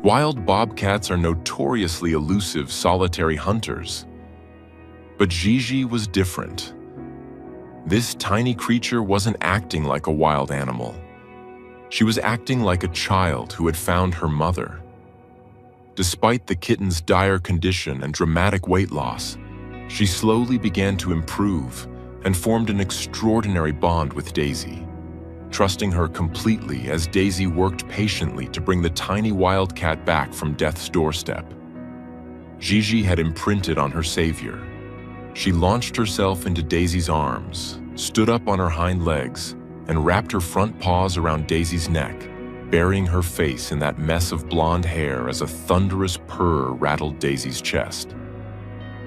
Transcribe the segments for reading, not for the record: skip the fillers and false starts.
Wild bobcats are notoriously elusive, solitary hunters. But Gigi was different. This tiny creature wasn't acting like a wild animal. She was acting like a child who had found her mother. Despite the kitten's dire condition and dramatic weight loss, she slowly began to improve and formed an extraordinary bond with Daisy, trusting her completely as Daisy worked patiently to bring the tiny wildcat back from death's doorstep. Gigi had imprinted on her savior. She launched herself into Daisy's arms, stood up on her hind legs, and wrapped her front paws around Daisy's neck, burying her face in that mess of blonde hair as a thunderous purr rattled Daisy's chest.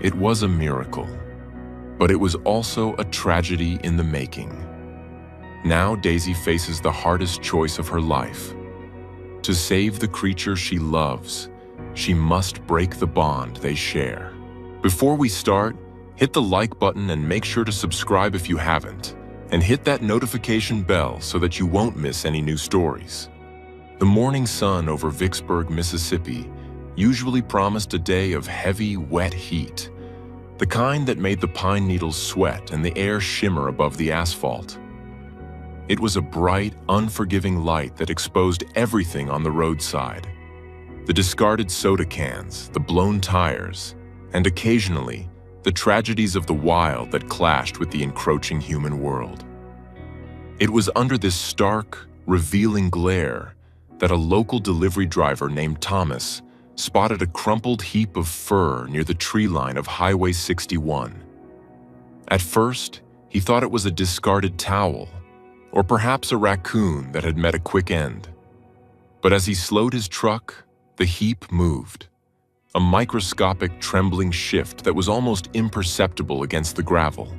It was a miracle, but it was also a tragedy in the making. Now Daisy faces the hardest choice of her life. To save the creature she loves, she must break the bond they share. Before we start, hit the like button and make sure to subscribe if you haven't, and hit that notification bell so that you won't miss any new stories. The morning sun over Vicksburg, Mississippi, usually promised a day of heavy, wet heat, the kind that made the pine needles sweat and the air shimmer above the asphalt. It was a bright, unforgiving light that exposed everything on the roadside. The discarded soda cans, the blown tires, and occasionally, the tragedies of the wild that clashed with the encroaching human world. It was under this stark, revealing glare that a local delivery driver named Thomas spotted a crumpled heap of fur near the tree line of Highway 61. At first, he thought it was a discarded towel, or perhaps a raccoon that had met a quick end. But as he slowed his truck, the heap moved. A microscopic, trembling shift that was almost imperceptible against the gravel.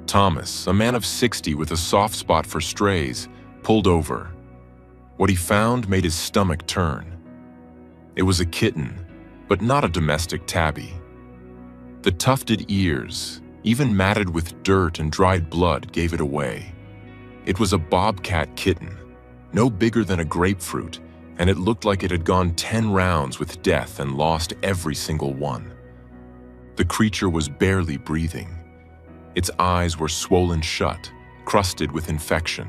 Thomas, a man of 60 with a soft spot for strays, pulled over. What he found made his stomach turn. It was a kitten, but not a domestic tabby. The tufted ears, even matted with dirt and dried blood, gave it away. It was a bobcat kitten, no bigger than a grapefruit, and it looked like it had gone 10 rounds with death and lost every single one. The creature was barely breathing. Its eyes were swollen shut, crusted with infection.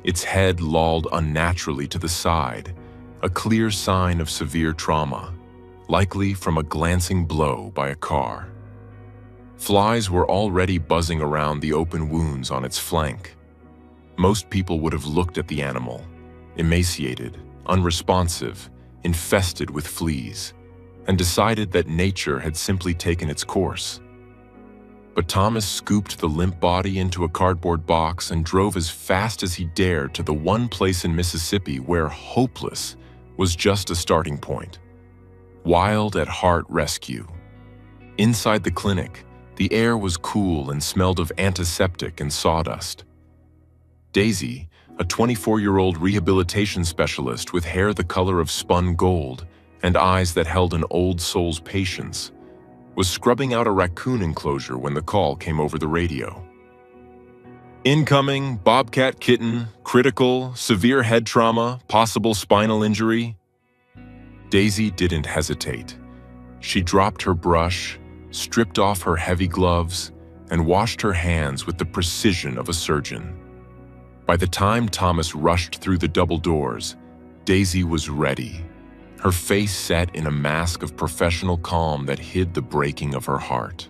Its head lolled unnaturally to the side, a clear sign of severe trauma, likely from a glancing blow by a car. Flies were already buzzing around the open wounds on its flank. Most people would have looked at the animal, emaciated, unresponsive, infested with fleas, and decided that nature had simply taken its course. But Thomas scooped the limp body into a cardboard box and drove as fast as he dared to the one place in Mississippi where hopeless was just a starting point. Wild at Heart Rescue. Inside the clinic, the air was cool and smelled of antiseptic and sawdust. Daisy, a 24-year-old rehabilitation specialist with hair the color of spun gold and eyes that held an old soul's patience, was scrubbing out a raccoon enclosure when the call came over the radio. Incoming, bobcat kitten, critical, severe head trauma, possible spinal injury. Daisy didn't hesitate. She dropped her brush, stripped off her heavy gloves, and washed her hands with the precision of a surgeon. By the time Thomas rushed through the double doors, Daisy was ready, her face set in a mask of professional calm that hid the breaking of her heart.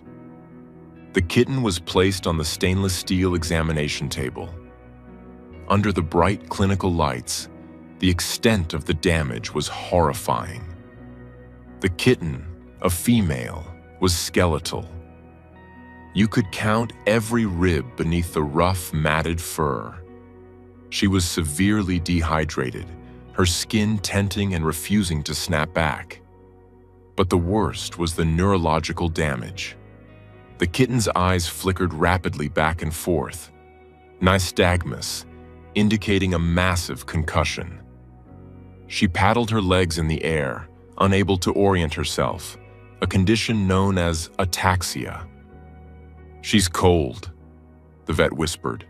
The kitten was placed on the stainless steel examination table. Under the bright clinical lights, the extent of the damage was horrifying. The kitten, a female, was skeletal. You could count every rib beneath the rough, matted fur. She was severely dehydrated, her skin tenting and refusing to snap back. But the worst was the neurological damage. The kitten's eyes flickered rapidly back and forth, nystagmus, indicating a massive concussion. She paddled her legs in the air, unable to orient herself, a condition known as ataxia. "She's cold," the vet whispered,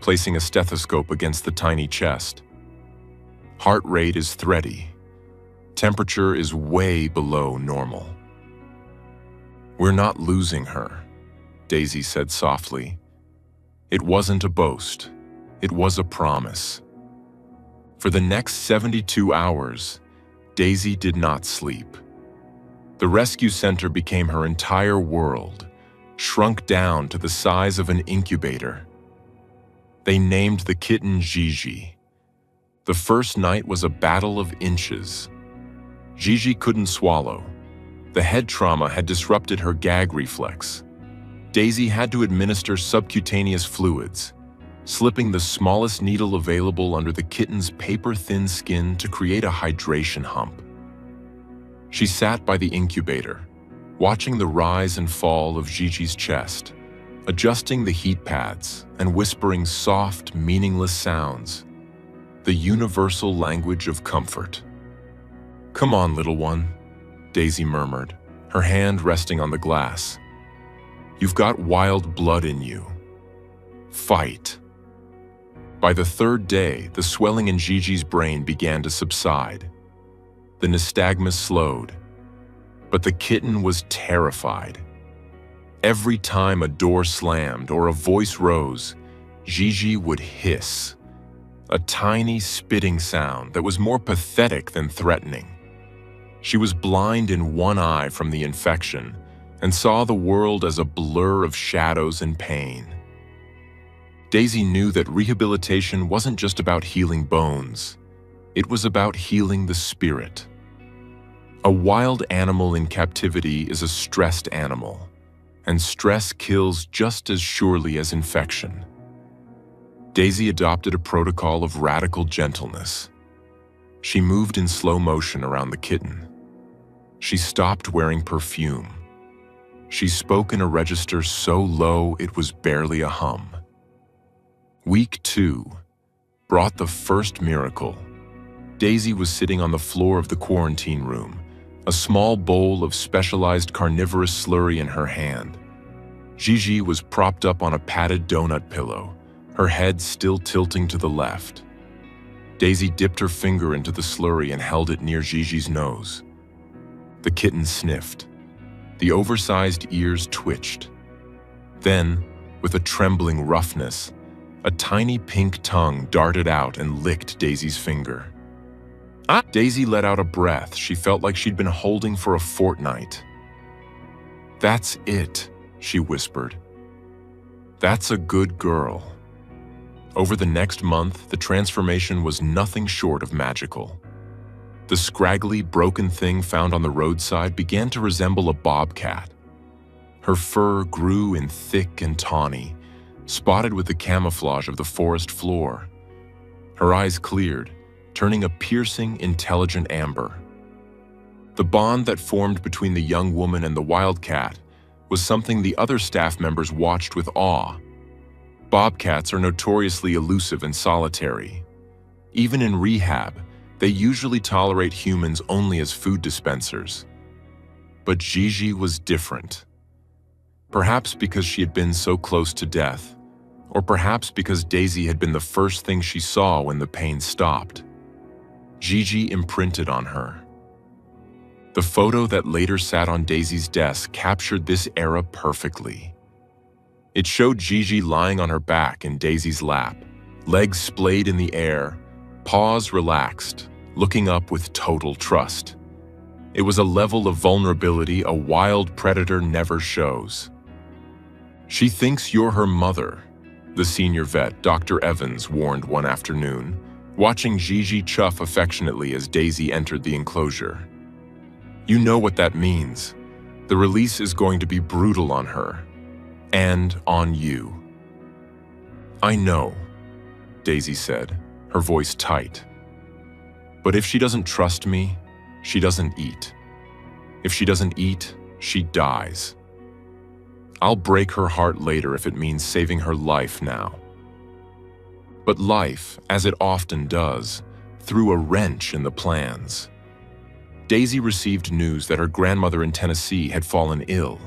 placing a stethoscope against the tiny chest. "Heart rate is thready. Temperature is way below normal. "We're not losing her," Daisy said softly. It wasn't a boast. It was a promise. For the next 72 hours, Daisy did not sleep. The rescue center became her entire world, shrunk down to the size of an incubator. They named the kitten Gigi. The first night was a battle of inches. Gigi couldn't swallow. The head trauma had disrupted her gag reflex. Daisy had to administer subcutaneous fluids, slipping the smallest needle available under the kitten's paper-thin skin to create a hydration hump. She sat by the incubator, watching the rise and fall of Gigi's chest, adjusting the heat pads and whispering soft, meaningless sounds, the universal language of comfort. "Come on, little one," Daisy murmured, her hand resting on the glass. "You've got wild blood in you. Fight." By the third day, the swelling in Gigi's brain began to subside. The nystagmus slowed, but the kitten was terrified. Every time a door slammed or a voice rose, Gigi would hiss, a tiny spitting sound that was more pathetic than threatening. She was blind in one eye from the infection and saw the world as a blur of shadows and pain. Daisy knew that rehabilitation wasn't just about healing bones. It was about healing the spirit. A wild animal in captivity is a stressed animal, and stress kills just as surely as infection. Daisy adopted a protocol of radical gentleness. She moved in slow motion around the kitten. She stopped wearing perfume. She spoke in a register so low it was barely a hum. Week 2 brought the first miracle. Daisy was sitting on the floor of the quarantine room, a small bowl of specialized carnivorous slurry in her hand. Gigi was propped up on a padded donut pillow, her head still tilting to the left. Daisy dipped her finger into the slurry and held it near Gigi's nose. The kitten sniffed. The oversized ears twitched. Then, with a trembling roughness, a tiny pink tongue darted out and licked Daisy's finger. "Ah!" Daisy let out a breath she felt like she'd been holding for a fortnight. "That's it," she whispered. "That's a good girl." Over the next month, the transformation was nothing short of magical. The scraggly, broken thing found on the roadside began to resemble a bobcat. Her fur grew in thick and tawny, spotted with the camouflage of the forest floor. Her eyes cleared, turning a piercing, intelligent amber. The bond that formed between the young woman and the wildcat was something the other staff members watched with awe. Bobcats are notoriously elusive and solitary. Even in rehab, they usually tolerate humans only as food dispensers. But Gigi was different. Perhaps because she had been so close to death, or perhaps because Daisy had been the first thing she saw when the pain stopped. Gigi imprinted on her. The photo that later sat on Daisy's desk captured this era perfectly. It showed Gigi lying on her back in Daisy's lap, legs splayed in the air, paws relaxed, looking up with total trust. It was a level of vulnerability a wild predator never shows. "She thinks you're her mother," the senior vet, Dr. Evans, warned one afternoon, watching Gigi chuff affectionately as Daisy entered the enclosure. "You know what that means. The release is going to be brutal on her. And on you." "I know," Daisy said, her voice tight. "But if she doesn't trust me, she doesn't eat. If she doesn't eat, she dies. I'll break her heart later if it means saving her life now." But life, as it often does, threw a wrench in the plans. Daisy received news that her grandmother in Tennessee had fallen ill.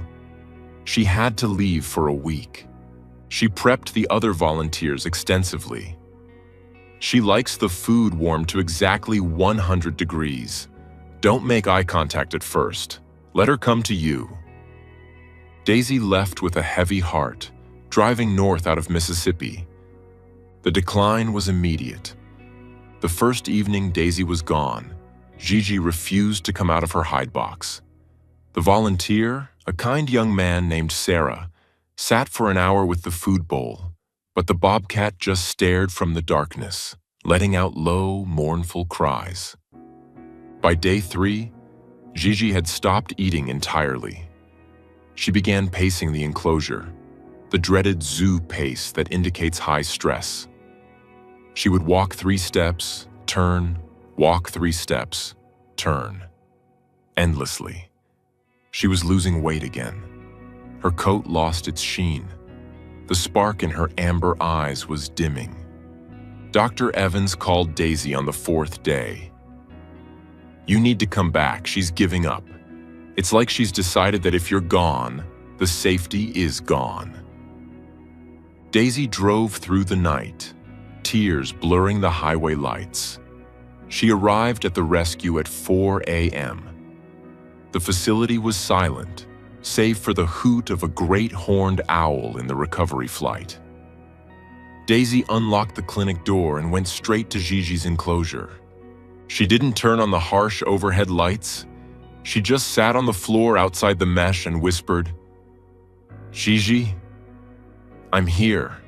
She had to leave for a week. She prepped the other volunteers extensively. She likes the food warmed to exactly 100 degrees, Don't make eye contact at first. Let her come to you." Daisy left with a heavy heart, driving north out of Mississippi. The decline was immediate. The first evening Daisy was gone, Gigi refused to come out of her hide box. The volunteer, a kind young man named Sarah, sat for an hour with the food bowl, but the bobcat just stared from the darkness, letting out low, mournful cries. By day 3, Gigi had stopped eating entirely. She began pacing the enclosure, the dreaded zoo pace that indicates high stress. She would walk 3 steps, turn, walk 3 steps, turn, endlessly. She was losing weight again. Her coat lost its sheen. The spark in her amber eyes was dimming. Dr. Evans called Daisy on the 4th day. "You need to come back, she's giving up. It's like she's decided that if you're gone, the safety is gone." Daisy drove through the night, tears blurring the highway lights. She arrived at the rescue at 4 a.m. The facility was silent, save for the hoot of a great horned owl in the recovery flight. Daisy unlocked the clinic door and went straight to Gigi's enclosure. She didn't turn on the harsh overhead lights. She just sat on the floor outside the mesh and whispered, "Gigi, I'm here."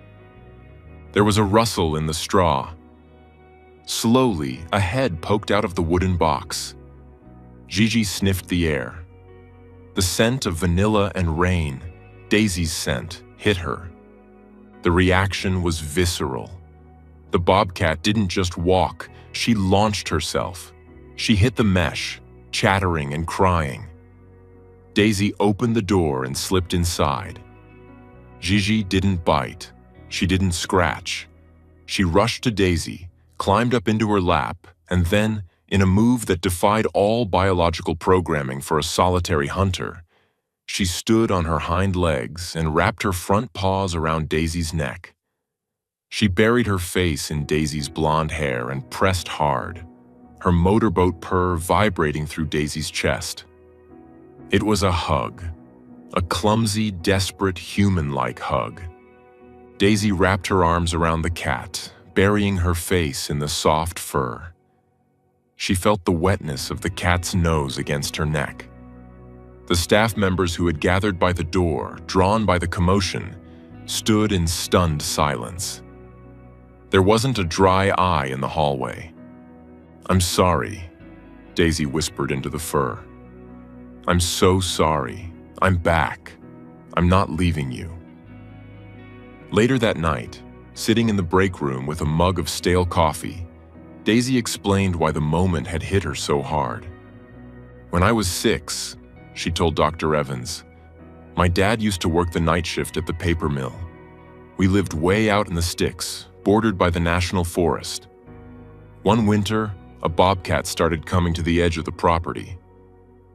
There was a rustle in the straw. Slowly, a head poked out of the wooden box. Gigi sniffed the air. The scent of vanilla and rain, Daisy's scent, hit her. The reaction was visceral. The bobcat didn't just walk, she launched herself. She hit the mesh, chattering and crying. Daisy opened the door and slipped inside. Gigi didn't bite. She didn't scratch. She rushed to Daisy, climbed up into her lap, and then, in a move that defied all biological programming for a solitary hunter, she stood on her hind legs and wrapped her front paws around Daisy's neck. She buried her face in Daisy's blonde hair and pressed hard, her motorboat purr vibrating through Daisy's chest. It was a hug, a clumsy, desperate, human-like hug. Daisy wrapped her arms around the cat, burying her face in the soft fur. She felt the wetness of the cat's nose against her neck. The staff members who had gathered by the door, drawn by the commotion, stood in stunned silence. There wasn't a dry eye in the hallway. "I'm sorry," Daisy whispered into the fur. "I'm so sorry. I'm back. I'm not leaving you." Later that night, sitting in the break room with a mug of stale coffee, Daisy explained why the moment had hit her so hard. "When I was 6, she told Dr. Evans, "my dad used to work the night shift at the paper mill. We lived way out in the sticks, bordered by the national forest. One winter, a bobcat started coming to the edge of the property.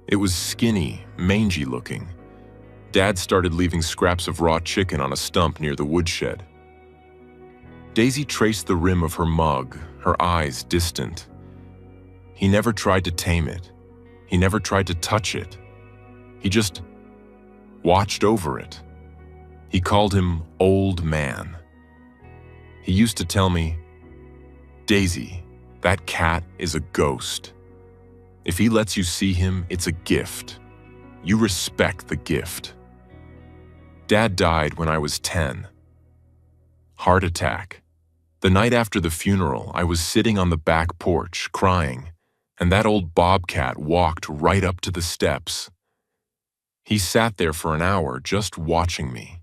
It was skinny, mangy looking. Dad started leaving scraps of raw chicken on a stump near the woodshed." Daisy traced the rim of her mug, her eyes distant. He never tried to tame it. He never tried to touch it. He just watched over it. He called him Old Man. He used to tell me, "Daisy, that cat is a ghost. If he lets you see him, it's a gift. You respect the gift." Dad died when I was 10. Heart attack. The night after the funeral, I was sitting on the back porch, crying, and that old bobcat walked right up to the steps. He sat there for an hour just watching me.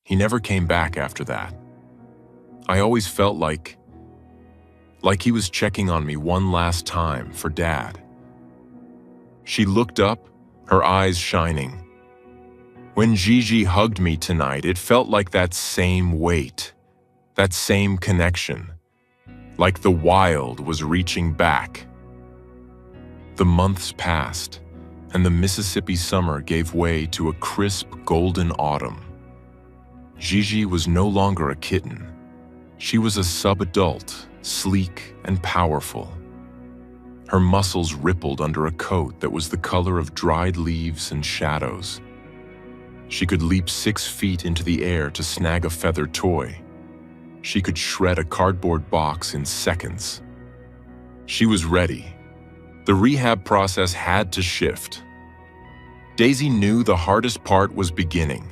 He never came back after that. I always felt like he was checking on me one last time for Dad. She looked up, her eyes shining. When Gigi hugged me tonight, it felt like that same weight, that same connection, like the wild was reaching back. The months passed, and the Mississippi summer gave way to a crisp golden autumn. Gigi was no longer a kitten. She was a sub-adult, sleek and powerful. Her muscles rippled under a coat that was the color of dried leaves and shadows. She could leap 6 feet into the air to snag a feathered toy. She could shred a cardboard box in seconds. She was ready. The rehab process had to shift. Daisy knew the hardest part was beginning.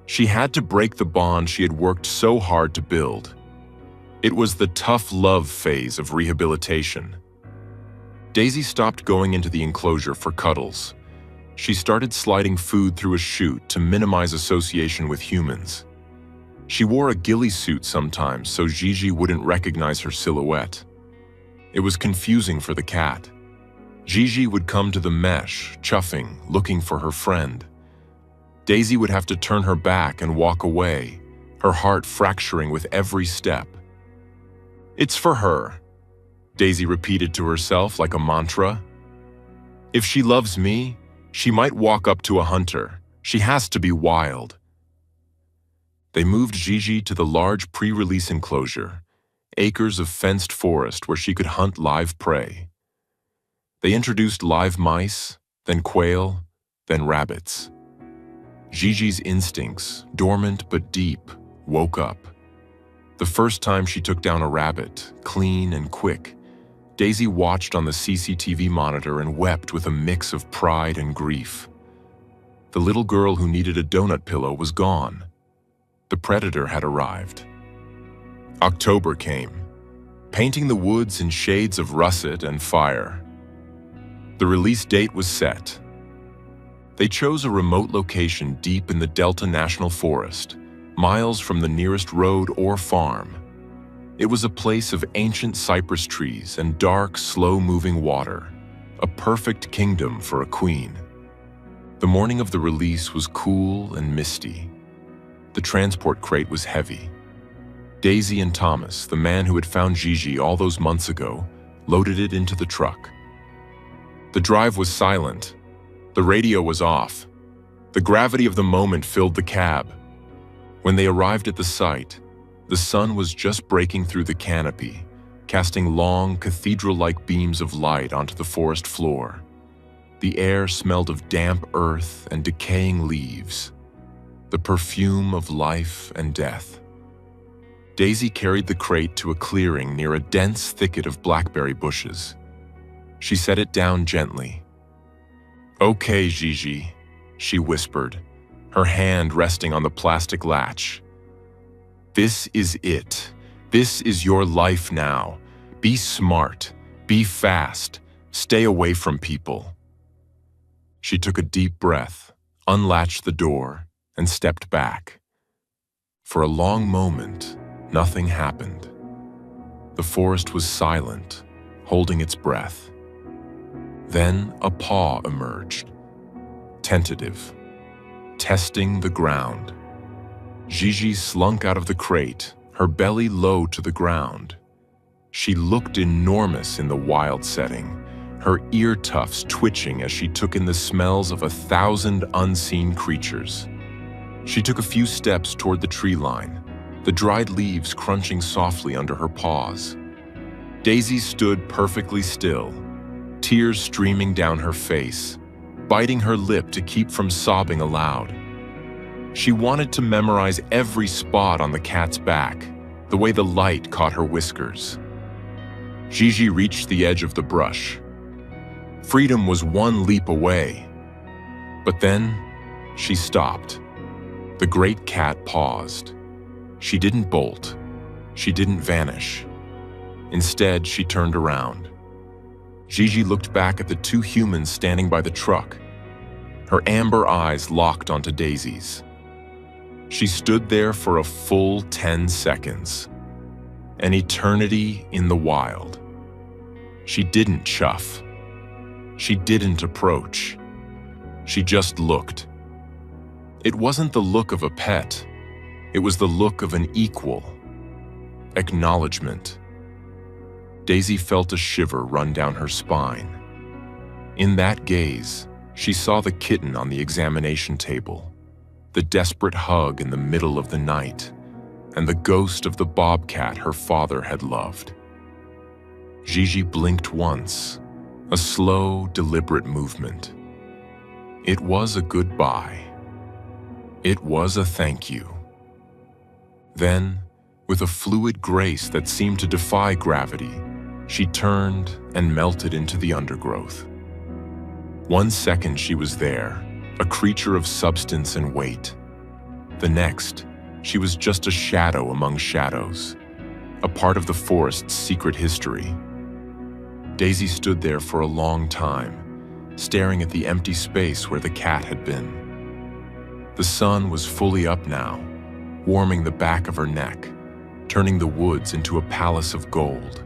She had to break the bond she had worked so hard to build. It was the tough love phase of rehabilitation. Daisy stopped going into the enclosure for cuddles. She started sliding food through a chute to minimize association with humans. She wore a ghillie suit sometimes so Gigi wouldn't recognize her silhouette. It was confusing for the cat. Gigi would come to the mesh, chuffing, looking for her friend. Daisy would have to turn her back and walk away, her heart fracturing with every step. "It's for her," Daisy repeated to herself like a mantra. "If she loves me, she might walk up to a hunter. She has to be wild." They moved Gigi to the large pre-release enclosure, acres of fenced forest where she could hunt live prey. They introduced live mice, then quail, then rabbits. Gigi's instincts, dormant but deep, woke up. The first time she took down a rabbit, clean and quick, Daisy watched on the CCTV monitor and wept with a mix of pride and grief. The little girl who needed a donut pillow was gone. The predator had arrived. October came, painting the woods in shades of russet and fire. The release date was set. They chose a remote location deep in the Delta National Forest, miles from the nearest road or farm. It was a place of ancient cypress trees and dark, slow-moving water, a perfect kingdom for a queen. The morning of the release was cool and misty. The transport crate was heavy. Daisy and Thomas, the man who had found Gigi all those months ago, loaded it into the truck. The drive was silent. The radio was off. The gravity of the moment filled the cab. When they arrived at the site, the sun was just breaking through the canopy, casting long, cathedral-like beams of light onto the forest floor. The air smelled of damp earth and decaying leaves, the perfume of life and death. Daisy carried the crate to a clearing near a dense thicket of blackberry bushes. She set it down gently. "Okay, Gigi," she whispered, her hand resting on the plastic latch. "This is it. This is your life now. Be smart. Be fast. Stay away from people." She took a deep breath, unlatched the door, and stepped back. For a long moment, nothing happened. The forest was silent, holding its breath. Then a paw emerged, tentative, testing the ground. Gigi slunk out of the crate, her belly low to the ground. She looked enormous in the wild setting, her ear tufts twitching as she took in the smells of 1,000 unseen creatures. She took a few steps toward the tree line, the dried leaves crunching softly under her paws. Daisy stood perfectly still, tears streaming down her face, biting her lip to keep from sobbing aloud. She wanted to memorize every spot on the cat's back, the way the light caught her whiskers. Gigi reached the edge of the brush. Freedom was one leap away. But then, she stopped. The great cat paused. She didn't bolt. She didn't vanish. Instead, she turned around. Gigi looked back at the 2 humans standing by the truck. Her amber eyes locked onto Daisy's. She stood there for a full 10 seconds. An eternity in the wild. She didn't chuff. She didn't approach. She just looked. It wasn't the look of a pet. It was the look of an equal. Acknowledgement. Daisy felt a shiver run down her spine. In that gaze, she saw the kitten on the examination table, the desperate hug in the middle of the night, and the ghost of the bobcat her father had loved. Gigi blinked once, a slow, deliberate movement. It was a goodbye. It was a thank you. Then, with a fluid grace that seemed to defy gravity, she turned and melted into the undergrowth. 1 second she was there, a creature of substance and weight. The next, she was just a shadow among shadows, a part of the forest's secret history. Daisy stood there for a long time, staring at the empty space where the cat had been. The sun was fully up now, warming the back of her neck, turning the woods into a palace of gold.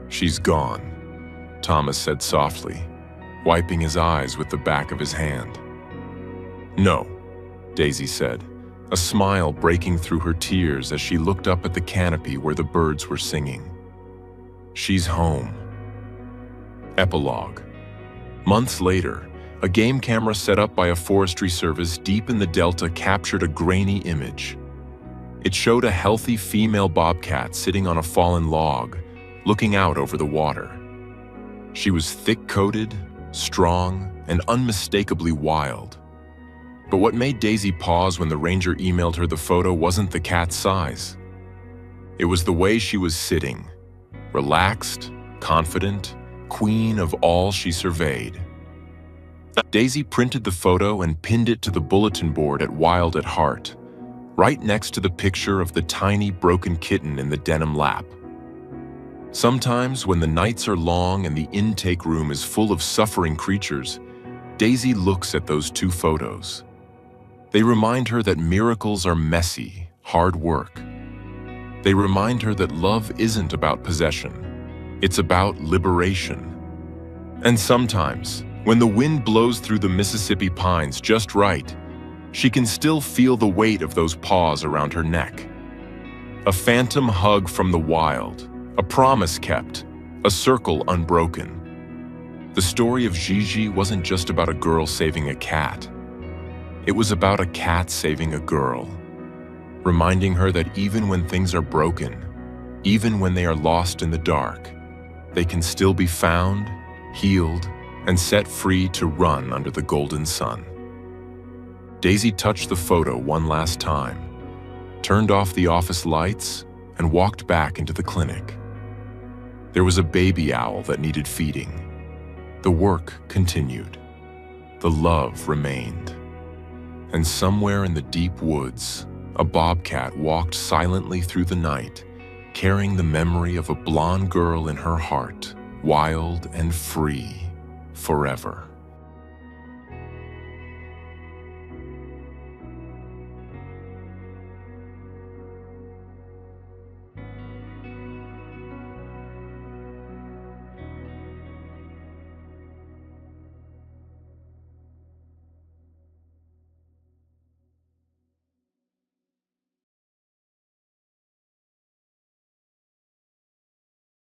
"She's gone," Thomas said softly, wiping his eyes with the back of his hand. "No," Daisy said, a smile breaking through her tears as she looked up at the canopy where the birds were singing. "She's home." Epilogue. Months later, a game camera set up by a forestry service deep in the delta captured a grainy image. It showed a healthy female bobcat sitting on a fallen log, looking out over the water. She was thick-coated, strong, and unmistakably wild. But what made Daisy pause when the ranger emailed her the photo wasn't the cat's size. It was the way she was sitting, relaxed, confident, queen of all she surveyed. Daisy printed the photo and pinned it to the bulletin board at Wild at Heart, right next to the picture of the tiny broken kitten in the denim lap. Sometimes, when the nights are long and the intake room is full of suffering creatures, Daisy looks at those two photos. They remind her that miracles are messy, hard work. They remind her that love isn't about possession. It's about liberation. And sometimes, when the wind blows through the Mississippi pines just right, she can still feel the weight of those paws around her neck. A phantom hug from the wild, a promise kept, a circle unbroken. The story of Gigi wasn't just about a girl saving a cat. It was about a cat saving a girl, reminding her that even when things are broken, even when they are lost in the dark, they can still be found, healed, and set free to run under the golden sun. Daisy touched the photo one last time, turned off the office lights, and walked back into the clinic. There was a baby owl that needed feeding. The work continued. The love remained. And somewhere in the deep woods, a bobcat walked silently through the night, carrying the memory of a blonde girl in her heart, wild and free, forever.